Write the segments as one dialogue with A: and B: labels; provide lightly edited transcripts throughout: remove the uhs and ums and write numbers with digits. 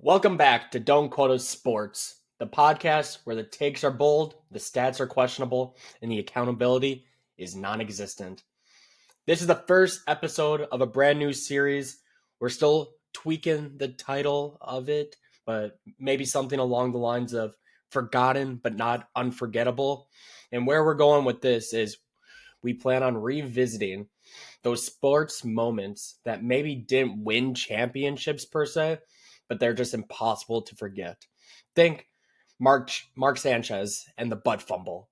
A: Welcome back to Don't Quote Us Sports, the podcast where the takes are bold, the stats are questionable, and the accountability is non existent. This is the first episode of a brand new series. We're still tweaking the title of it, but maybe something along the lines of forgotten but not unforgettable. And where we're going with this is we plan on revisiting those sports moments that maybe didn't win championships per se, but they're just impossible to forget. Think Mark Sanchez and the butt fumble,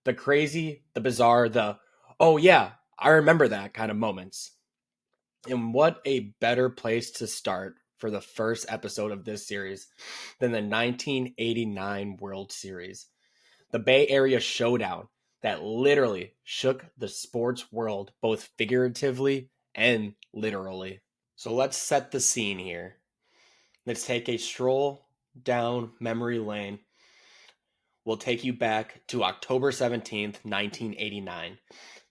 A: the crazy, the bizarre, the oh yeah, I remember that kind of moments. And what a better place to start for the first episode of this series than the 1989 World Series, the Bay Area Showdown that literally shook the sports world both figuratively and literally. So let's set the scene here. Let's take a stroll down memory lane. We'll take you back to October 17th, 1989.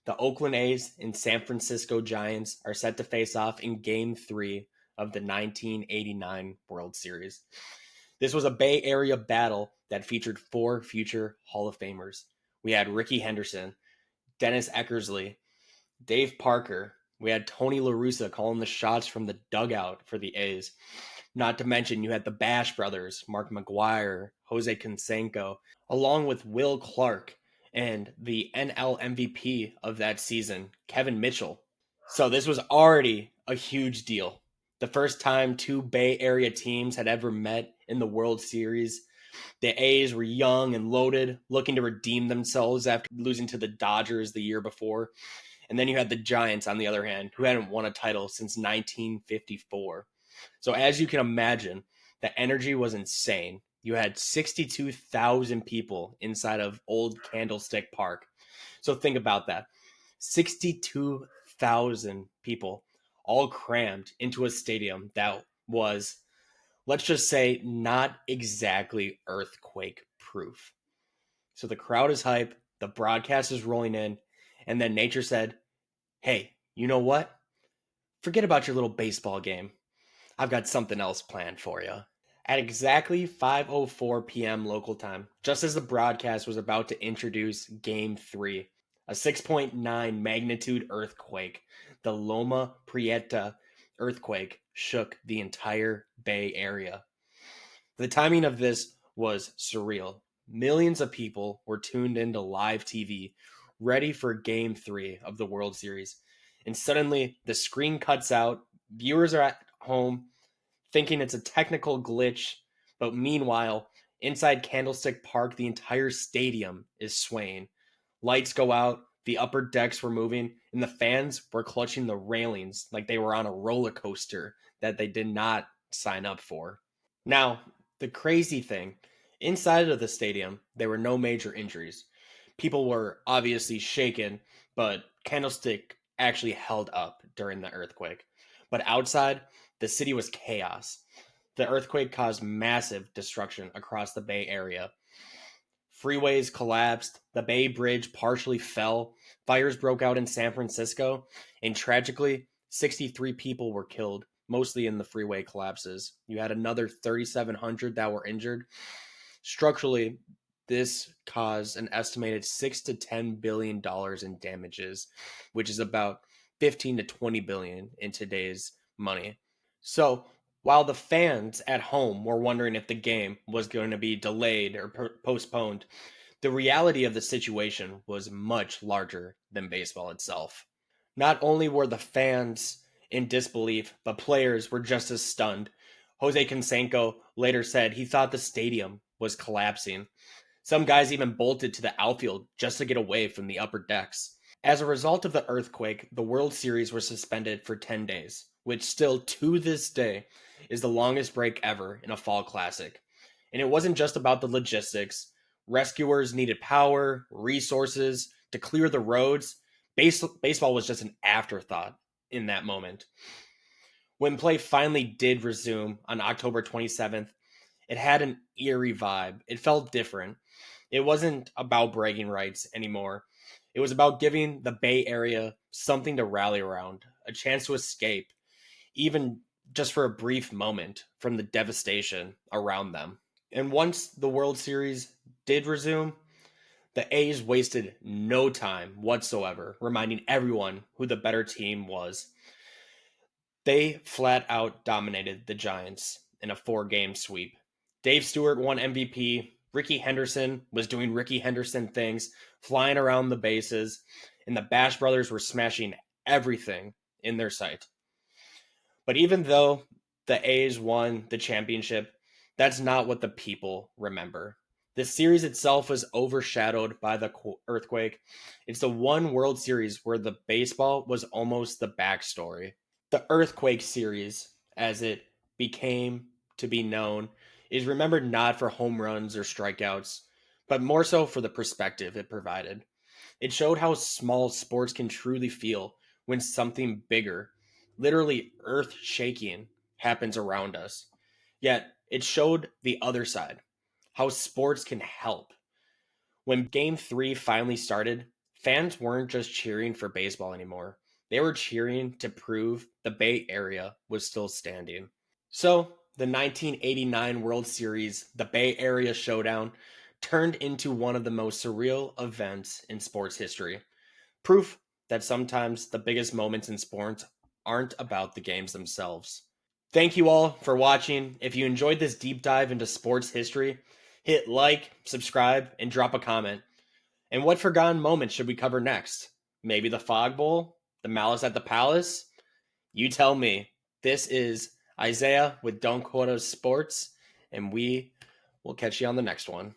A: The Oakland A's and San Francisco Giants are set to face off in Game 3 of the 1989 World Series. This was a Bay Area battle that featured four future Hall of Famers. We had Ricky Henderson, Dennis Eckersley, Dave Parker. We had Tony La Russa calling the shots from the dugout for the A's. Not to mention, you had the Bash brothers, Mark McGwire, Jose Canseco, along with Will Clark and the NL MVP of that season, Kevin Mitchell. So this was already a huge deal. The first time two Bay Area teams had ever met in the World Series. The A's were young and loaded, looking to redeem themselves after losing to the Dodgers the year before. And then you had the Giants, on the other hand, who hadn't won a title since 1954. So as you can imagine, the energy was insane. You had 62,000 people inside of old Candlestick Park. So think about that. 62,000 people all crammed into a stadium that was, let's just say, not exactly earthquake proof. So the crowd is hype, the broadcast is rolling in, and then nature said, hey, you know what? Forget about your little baseball game. I've got something else planned for you. At exactly 5:04 p.m. local time, just as the broadcast was about to introduce Game 3, a 6.9 magnitude earthquake, the Loma Prieta earthquake, shook the entire Bay Area. The timing of this was surreal. Millions of people were tuned into live TV, ready for Game 3 of the World Series. And suddenly, the screen cuts out, viewers are at home, thinking it's a technical glitch, but meanwhile, inside Candlestick Park, the entire stadium is swaying. Lights go out, the upper decks were moving, and the fans were clutching the railings like they were on a roller coaster that they did not sign up for. Now, the crazy thing, inside of the stadium, there were no major injuries. People were obviously shaken, but Candlestick actually held up during the earthquake. But outside, the city was chaos. The earthquake caused massive destruction across the Bay Area. Freeways collapsed, the Bay Bridge partially fell, fires broke out in San Francisco, and tragically, 63 people were killed, mostly in the freeway collapses. You had another 3,700 that were injured. Structurally, this caused an estimated $6 to $10 billion in damages, which is about 15 to 20 billion in today's money. So, while the fans at home were wondering if the game was going to be delayed or postponed, the reality of the situation was much larger than baseball itself. Not only were the fans in disbelief, but players were just as stunned. Jose Canseco later said he thought the stadium was collapsing. Some guys even bolted to the outfield just to get away from the upper decks. As a result of the earthquake, the World Series was suspended for 10 days, which still to this day is the longest break ever in a fall classic. And it wasn't just about the logistics. Rescuers needed power, resources to clear the roads. Baseball was just an afterthought in that moment. When play finally did resume on October 27th, it had an eerie vibe. It felt different. It wasn't about bragging rights anymore. It was about giving the Bay Area something to rally around, a chance to escape. Even just for a brief moment from the devastation around them. And once the World Series did resume, the A's wasted no time whatsoever reminding everyone who the better team was. They flat out dominated the Giants in a 4-game sweep. Dave Stewart won MVP. Ricky Henderson was doing Ricky Henderson things, flying around the bases, and the Bash brothers were smashing everything in their sight. But even though the A's won the championship, that's not what the people remember. The series itself was overshadowed by the earthquake. It's the one World Series where the baseball was almost the backstory. The earthquake series, as it became to be known, is remembered not for home runs or strikeouts, but more so for the perspective it provided. It showed how small sports can truly feel when something bigger, literally earth shaking, happens around us. Yet, it showed the other side, how sports can help. When Game 3 finally started, fans weren't just cheering for baseball anymore. They were cheering to prove the Bay Area was still standing. So, the 1989 World Series, the Bay Area Showdown, turned into one of the most surreal events in sports history. Proof that sometimes the biggest moments in sports aren't about the games themselves. Thank you all for watching. If you enjoyed this deep dive into sports history, hit like, subscribe, and drop a comment. And what forgotten moment should we cover next? Maybe the Fog Bowl? The Malice at the Palace? You tell me. This is Isaiah with Don't Quote Us Sports, and we will catch you on the next one.